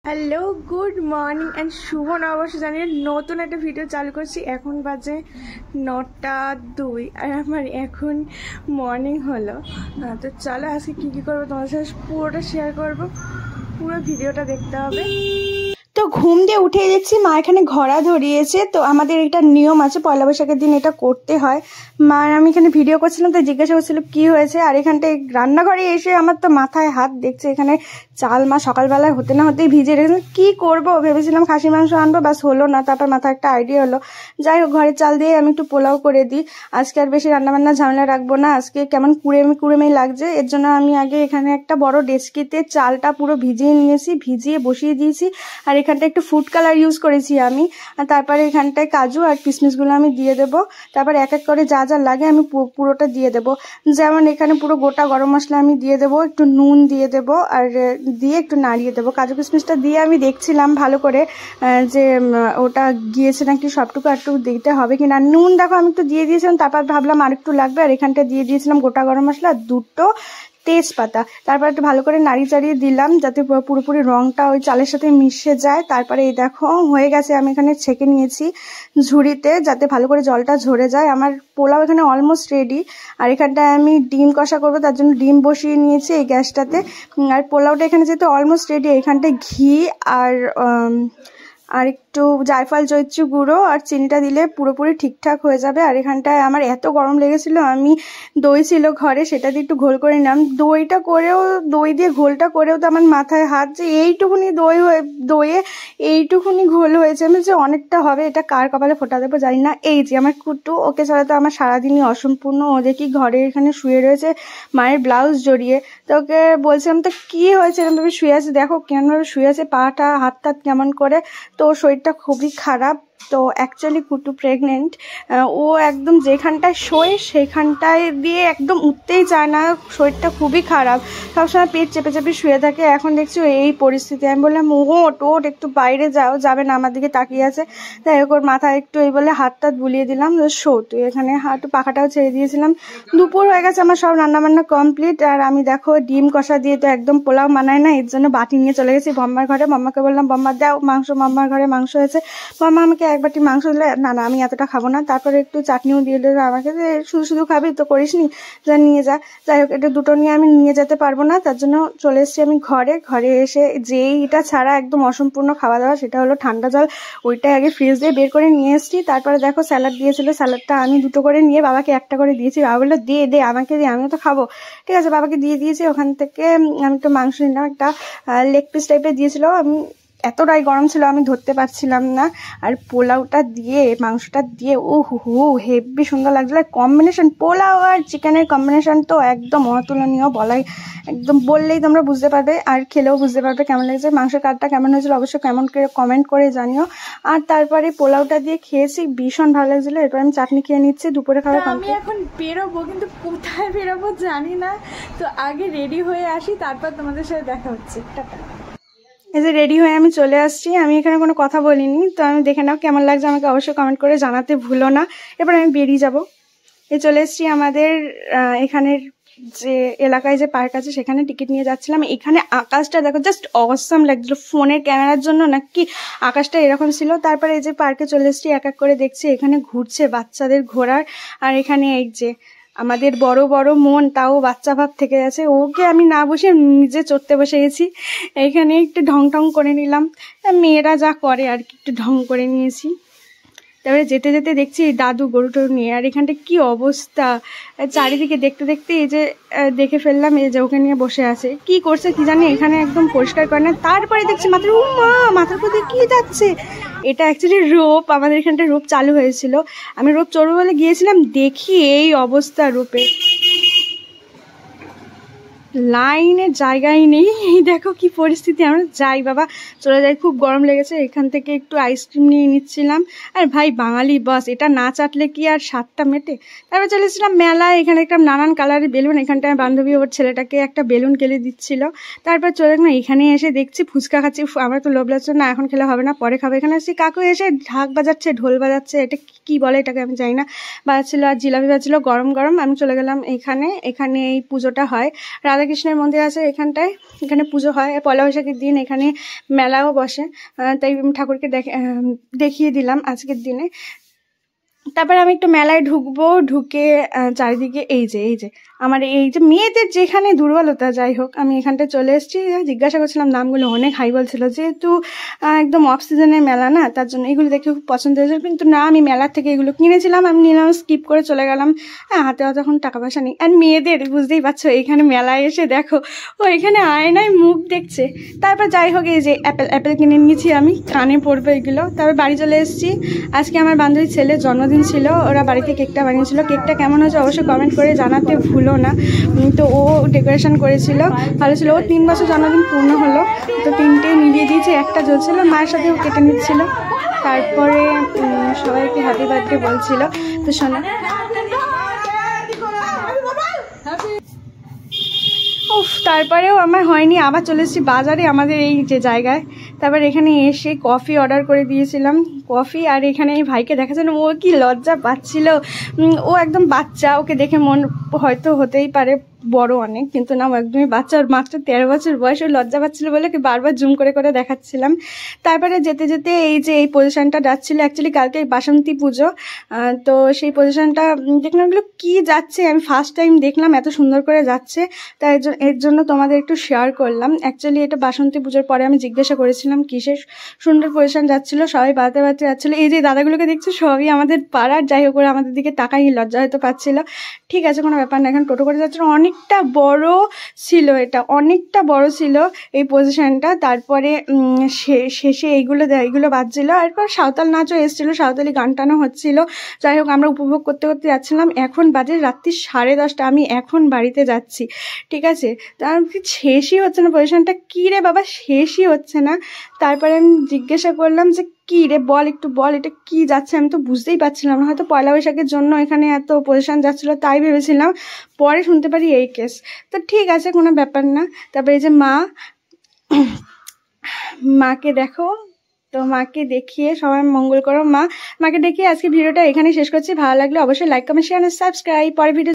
Hello, good morning and শুভ নববর্ষ জানিয়ে নতুন একটা ভিডিও চালু করছি। এখন বাজে 9:02 আর আমার এখন মর্নিং হলো। তো চলো আজকে কী করবো তোমাদের সাথে পুরোটা শেয়ার করবো, পুরো ভিডিওটা দেখতে হবে। তো ঘুম দিয়ে উঠে দেখছি মা এখানে ঘোড়া ধরিয়েছে। তো আমাদের এটা নিয়ম আছে, পয়লা বৈশাখের দিন এটা করতে হয়। মা আমি এখানে ভিডিও করছিলাম, তো জিজ্ঞাসা করছিল কি হয়েছে। আর এখানটায় রান্নাঘরে এসে আমার তো মাথায় হাত, দেখছে এখানে চাল মা সকালবেলায় হতে না হতেই ভিজে রেখেছে। কি করব ভেবেছিলাম খাসি মাংস আনবো, বাস হলো না। তারপর মাথায় একটা আইডিয়া হলো, যাই হোক ঘরের চাল দিয়ে আমি একটু পোলাও করে দিই। আজকে আর বেশি রান্নাবান্না ঝামেলা রাখবো না, আজকে কেমন কুড়েমি লাগছে। এর জন্য আমি আগে এখানে একটা বড় ডেস্কিতে চালটা পুরো ভিজিয়ে নিয়েছি, ভিজিয়ে বসিয়ে দিয়েছি। আর এখানটা একটু ফুড কালার ইউজ করেছি আমি। আর তারপরে এখানটায় কাজু আর কিশমিশগুলো আমি দিয়ে দেবো। তারপর এক এক করে যা যা লাগে আমি পুরোটা দিয়ে দেবো। যেমন এখানে পুরো গোটা গরম মশলা আমি দিয়ে দেবো, একটু নুন দিয়ে দেবো, আর দিয়ে একটু নাড়িয়ে দেবো। কাজু কিশমিশটা দিয়ে আমি দেখছিলাম ভালো করে যে ওটা গিয়েছে নাকি, সবটুকু একটু দিতে হবে কিনা। নুন দেখো আমি একটু দিয়ে দিয়েছিলাম, তারপর ভাবলাম আর একটু লাগবে। আর এখানটা দিয়ে দিয়েছিলাম গোটা গরম মশলা, দুটো তেজপাতা। তারপর একটু ভালো করে নাড়িয়ে চাড়িয়ে দিলাম যাতে পুরোপুরি রংটা ওই চালের সাথে মিশে যায়। তারপরে এই দেখো হয়ে গেছে, আমি এখানে ছেঁকে নিয়েছি ঝুড়িতে যাতে ভালো করে জলটা ঝরে যায়। আমার পোলাও এখানে অলমোস্ট রেডি। আর এখানটায় আমি ডিম কষা করবো, তার জন্য ডিম বসিয়ে নিয়েছি এই গ্যাসটাতে। আর পোলাওটা এখানে যেহেতু অলমোস্ট রেডি, এখানটায় ঘি আর একটু জায়ফল জয়িত্রী গুঁড়ো আর চিনিটা দিলে পুরোপুরি ঠিকঠাক হয়ে যাবে। আর এখানটায় আমার এত গরম লেগেছিল, আমি দই ছিল ঘরে, সেটা দিয়ে একটু ঘোল করে নিলাম। দই দিয়ে ঘোলটা করেও তো আমার মাথায় হাত যে এইটুকুনি দইয়ে এইটুকুনি ঘোল হয়েছে। আমি যে অনেকটা হবে, এটা কার কপালে ফোটা দেবো জানি না। এই যে আমার কুটু, ওকে ছাড়া তো আমার সারাদিনই অসম্পূর্ণ। ও দেখি ঘরে এখানে শুয়ে রয়েছে মায়ের ব্লাউজ জড়িয়ে। তো ওকে বলছিলাম তো কি হয়েছে এরকমভাবে শুয়ে আছে, দেখো কেমনভাবে শুয়ে আছে, পাটা হাত টাত কেমন করে। তো ওর শরীরটা খুবই খারাপ। তো অ্যাকচুয়ালি কুটু প্রেগনেন্ট। ও একদম যেখানটায় শোয় সেখানটায় দিয়ে একদম উঠতেই চায় না, শরীরটা খুবই খারাপ, সবসময় পেট চেপে চেপে শুয়ে থাকে। এখন দেখছি এই পরিস্থিতি। আমি বললাম ওট একটু বাইরে যাবে না, আমার দিকে তাকিয়ে আছে। তাই হোক ওর মাথায় একটু এই বলে হাত টাত বুলিয়ে দিলাম, শো তুই এখানে। একটু পাখাটাও ছেড়ে দিয়েছিলাম। দুপুর হয়ে গেছে, আমার সব রান্নাবান্না কমপ্লিট। আর আমি দেখো ডিম কষা দিয়ে তো একদম পোলাও মানায় না, এর জন্য বাটি নিয়ে চলে গেছি বম্মার ঘরে। বম্মাকে বললাম বম্মা দাও মাংস, বম্মার ঘরে মাংস হয়েছে। বম্মা আমাকে এক বাটি মাংস দিলে, না আমি এতটা খাবো না। তারপরে একটু চাটনিও দিয়ে দিল আমাকে, যে শুধু খাবি তো করিস নি, যা নিয়ে যা। যাই হোক এটা দুটো নিয়ে আমি নিয়ে যেতে পারবো না, তার জন্য চলে এসেছি আমি ঘরে এসে যেই এটা ছাড়া একদম অসম্পূর্ণ খাওয়া দাওয়া, সেটা হলো ঠান্ডা জল। ওইটা আগে ফ্রিজ দিয়ে বের করে নিয়ে এসেছি। তারপরে দেখো স্যালাড দিয়েছিল, স্যালাডটা আমি দুটো করে নিয়ে বাবাকে একটা করে দিয়েছি। বাবা বললো দে আমাকে দে, আমিও তো খাবো। ঠিক আছে বাবাকে দিয়ে দিয়েছি। ওখান থেকে আমি একটু মাংস নিলাম, একটা লেগ পিস টাইপের দিয়েছিল। আমি এতটাই গরম ছিল আমি ধরতে পারছিলাম না। আর পোলাওটা দিয়ে মাংসটা দিয়ে হেভি সুন্দর লাগছিল। কম্বিনেশন পোলাও আর চিকেনের কম্বিনেশন তো একদম অতুলনীয়, একদম বললেই তোমরা বুঝতে পারবে, আর খেলেও বুঝতে পারবে কেমন লেগেছে। মাংসের কাটটা কেমন হয়েছিল অবশ্যই কমেন্ট করে জানিও। আর তারপরে পোলাওটা দিয়ে খেয়েছি, ভীষণ ভালো লাগছিল। এরপর আমি চাটনি খেয়ে নিচ্ছি, দুপুরে খাবার। আমি এখন বেরোবো, কিন্তু কোথায় বেরোবো জানি না। তো আগে রেডি হয়ে আসি, তারপর তোমাদের সাথে দেখা হচ্ছে। টাটা। এই যে রেডি হয়ে আমি চলে আসছি। আমি এখানে কোনো কথা বলিনি, তো আমি দেখে নাও কেমন লাগছে আমাকে অবশ্যই কমেন্ট করে জানাতে ভুলো না। এবার আমি বেরিয়ে যাব। চলে এসছি আমাদের এখানের যে এলাকায় যে পার্ক আছে, সেখানে টিকিট নিয়ে যাচ্ছিলাম। এখানে আকাশটা দেখো জাস্ট অসাম লাগছিল, ফোনের ক্যামেরার জন্য নাকি আকাশটা এরকম ছিল। তারপরে এই যে পার্কে চলে এসছি, এক এক করে দেখছি এখানে ঘুরছে বাচ্চাদের ঘোরার। আর এখানে এই যে আমাদের বড় মন, তাও বাচ্চা ভাব থেকে গেছে, ওকে আমি না বসে নিজে চড়তে বসে গেছি। এখানে একটু ঢং করে নিলাম, মেয়েরা যা করে আর কি, একটু ঢং করে নিয়েছি। তারপরে যেতে দেখছি দাদু গরু টরু নিয়ে। আর এখানটা কি অবস্থা, চারিদিকে দেখতে এই যে দেখে ফেললাম এই যে ওকে নিয়ে বসে আছে, কি করছে কি জানি, এখানে একদম পরিষ্কার করে না। তারপরে দেখছি মাথার উপর দিয়ে কি যাচ্ছে, এটা অ্যাকচুয়ালি রোপ। আমাদের এখানটা রোপ চালু হয়েছিল, আমি রোপ চড়বো বলে গিয়েছিলাম, দেখি এই অবস্থা রোপে, লাইনের জায়গায় নেই। এই দেখো কি পরিস্থিতি। আমরা যাই বাবা, চলে যাই, খুব গরম লেগেছে। এখান থেকে একটু আইসক্রিম নিয়ে নিচ্ছিলাম। আর ভাই বাঙালি বাস, এটা না চাটলে কি আর স্বাদটা মেটে। তারপর চলে এসেছিলাম মেলায়, এখানে একটা নানান কালারের বেলুন, এখানটায় বান্ধবী ওর ছেলেটাকে একটা বেলুন কেলে দিচ্ছিল। তারপর চলে গেলাম এখানে, এসে দেখছি ফুচকা খাচ্ছি। আমার তো লোভ লাগছে না, এখন খেলে হবে না, পরে খাবো। এখানে এসে কাকু এসে ঢাক বাজাচ্ছে, ঢোল বাজাচ্ছে, এটা কি বলে এটাকে আমি জানি না, বাজাচ্ছিল। আর জিলাপি বাজছিল গরম। আমি চলে গেলাম এখানে এই পুজোটা হয়, রাধা রাধাকৃষ্ণের মন্দির আছে এখানটায়, এখানে পুজো হয়। পয়লা বৈশাখের দিন এখানে মেলাও বসে, তাই ঠাকুরকে দেখিয়ে দিলাম আজকের দিনে। তারপরে আমি একটু মেলায় ঢুকবো, ঢুকে চারিদিকে এই যে আমার এই যে মেয়েদের যেখানে দুর্বলতা, যাই হোক আমি এখানটায় চলে এসেছি। জিজ্ঞাসা করছিলাম দামগুলো, অনেক হাই বলছিল, যেহেতু একদম অফ সিজনের মেলা না, তার জন্য এগুলো দেখে খুব পছন্দ হয়েছিল। কিন্তু না, আমি মেলার থেকে এগুলো কিনেছিলাম, আমি নিলাম, স্কিপ করে চলে গেলাম। হাতে তখন টাকা পয়সা নেই। আর মেয়েদের বুঝতেই পারছো, এখানে মেলায় এসে দেখো ও এখানে আয়নায় মুখ দেখছে। তারপর যাই হোক এই যে অ্যাপেল কিনে নিয়েছি আমি, কানে পড়বে এগুলো। তারপর বাড়ি চলে এসেছি। আজকে আমার বান্ধবীর ছেলের জন্মদিন ছিল, ওরা বাড়িতে কেকটা বানিয়েছিল। কেকটা কেমন হয়েছে অবশ্যই কমেন্ট করে জানাতে ভুলো না। তো ও ডেকোরেশন করেছিল, ভালো ছিল। ও 3 বছর জন্মদিন পূর্ণ হলো, তো 3টে মিলিয়ে দিয়েছে, একটা জ্বলছিল, মায়ের সাথেও কেটে নিচ্ছিল। তারপরে সবাইকে হ্যাপি বার্থডে বলছিল। তো শোনো, তারপরেও আমার হয়নি, আবার চলে এসেছি বাজারে আমাদের এই যে জায়গায়। তারপর এখানে এসে কফি অর্ডার করে দিয়েছিলাম, কফি। আর এখানে এই ভাইকে দেখাচ্ছেন, ও কি লজ্জা পাচ্ছিল, ও একদম বাচ্চা, ওকে দেখে মন হয়তো হতেই পারে বড় অনেক, কিন্তু না, ও একদমই বাচ্চা, ওর মাত্র 13 বছর বয়স। ও লজ্জা পাচ্ছিল বলে কি বারবার জুম করে করে দেখাচ্ছিলাম। তারপরে যেতে যেতে এই যে এই পজিশনটা যাচ্ছিল, অ্যাকচুয়ালি কালকে বাসন্তী পুজো, তো সেই পজিশনটা দেখলাম এগুলো কী যাচ্ছে, আমি ফার্স্ট টাইম দেখলাম এত সুন্দর করে যাচ্ছে, তাই এর জন্য তোমাদের একটু শেয়ার করলাম। অ্যাকচুয়ালি এটা বাসন্তী পুজোর পরে আমি জিজ্ঞাসা করেছিলাম কিসের সুন্দর পজিশন যাচ্ছিলো, সবাই বাড়তে বাড়তে যাচ্ছিলো। এই যে দাদাগুলোকে দেখছো সবই আমাদের পাড়ার, যাই হোক করে আমাদের দিকে তাকাই, লজ্জা হয়তো পাচ্ছিল। ঠিক আছে, কোনো ব্যাপার না, এখন টোটো করে যাচ্ছিলো। অনেকটা বড় ছিল, এটা অনেকটা বড় ছিল এই পজিশনটা। তারপরে শেষে এইগুলো বাজছিল, এরপর সাঁওতাল নাচও এসেছিলো, সাঁওতালি গান টানও হচ্ছিল। যাই হোক আমরা উপভোগ করতে করতে যাচ্ছিলাম। এখন বাজে রাত্রি 10:30, আমি এখন বাড়িতে যাচ্ছি। ঠিক আছে, তার শেষই হচ্ছে না পজিশনটা, কী রে বাবা শেষই হচ্ছে না। তারপরে আমি জিজ্ঞাসা করলাম যে কী রে, বল একটু বল, এটা কি যাচ্ছে, আমি তো বুঝতেই পারছিলাম না। হয়তো পয়লা বৈশাখের জন্য এখানে এত পজিশন যাচ্ছিলো তাই ভেবেছিলাম, পরে শুনতে পারি এই কেস। তো ঠিক আছে, কোনো ব্যাপার না। তারপরে এই যে মাকে দেখো, তো মাকে দেখিয়ে সবাই মঙ্গল করো। মাকে দেখিয়ে আজকে ভিডিওটা এখানে শেষ করছি। ভালো লাগলে অবশ্যই লাইক, কমেন্ট, শেয়ার, সাবস্ক্রাইব। পরে ভিডিও